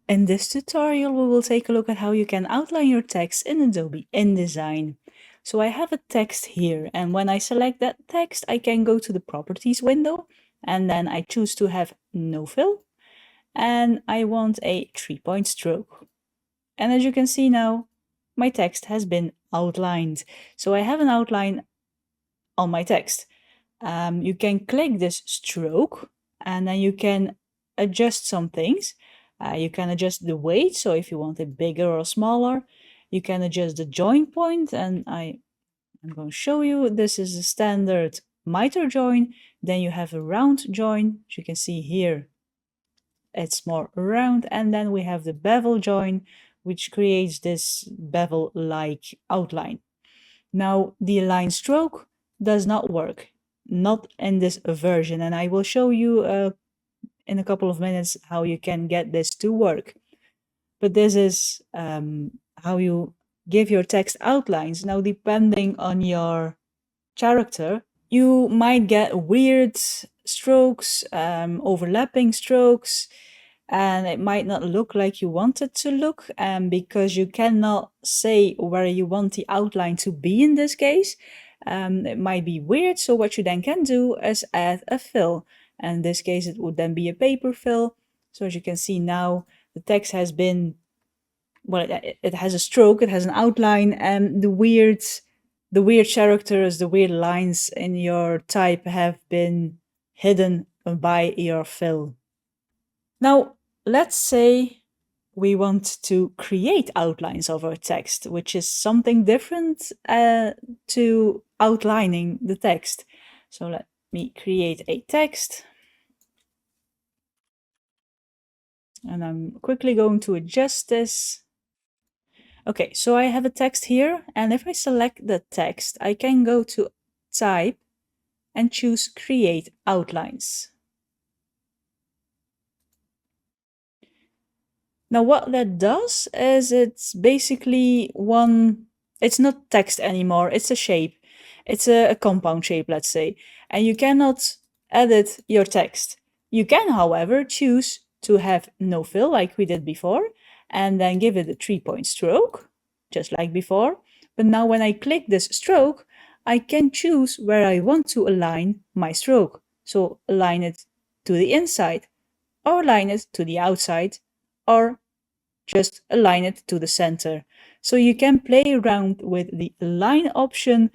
In this tutorial, we will take a look at how you can outline your text in Adobe InDesign. So I have a text here, and when I select that text, I can go to the Properties window, and then I choose to have no fill, and I want a 3-point stroke. And as you can see now, my text has been outlined. So I have an outline on my text. You can click this stroke, and then you can adjust some things. You can adjust the weight, so if you want it bigger or smaller, you can adjust the join point, and I'm going to show you. This is the standard miter join. Then you have a round join, as you can see here, it's more round, and then we have the bevel join, which creates this bevel-like outline. Now, the align stroke does not work, not in this version, and I will show you in a couple of minutes how you can get this to work. But this is how you give your text outlines. Now, depending on your character, you might get weird strokes, overlapping strokes, and it might not look like you want it to look, because you cannot say where you want the outline to be in this case. It might be weird, so what you then can do is add a fill. And in this case, it would then be a paper fill. So as you can see now, the text has been, well, it has a stroke, it has an outline, and the weird characters, the weird lines in your type have been hidden by your fill. Now, let's say we want to create outlines of our text, which is something different to outlining the text. So let me create a text. And I'm quickly going to adjust this. Okay, so I have a text here, and if I select the text, I can go to Type and choose Create Outlines. Now what that does is it's basically it's not text anymore, it's a shape. It's a compound shape, let's say, and you cannot edit your text. You can, however, choose to have no fill like we did before, and then give it a 3-point stroke, just like before. But now when I click this stroke, I can choose where I want to align my stroke. So align it to the inside, or align it to the outside, or just align it to the center. So you can play around with the align option,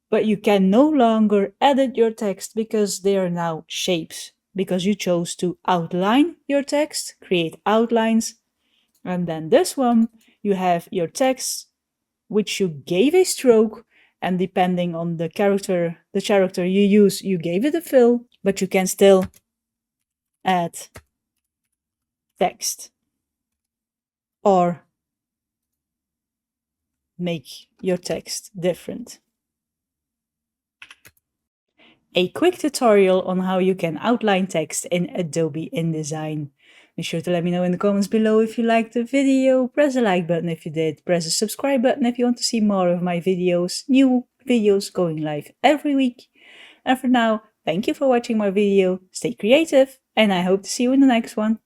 but you can no longer edit your text because they are now shapes, because you chose to outline your text, create outlines. And then this one, you have your text, which you gave a stroke, and depending on the character you use, you gave it a fill, but you can still add text or make your text different. A quick tutorial on how you can outline text in Adobe InDesign. Be sure to let me know in the comments below if you liked the video, press the like button if you did, press the subscribe button if you want to see more of my videos, new videos going live every week. And for now, thank you for watching my video, stay creative, and I hope to see you in the next one.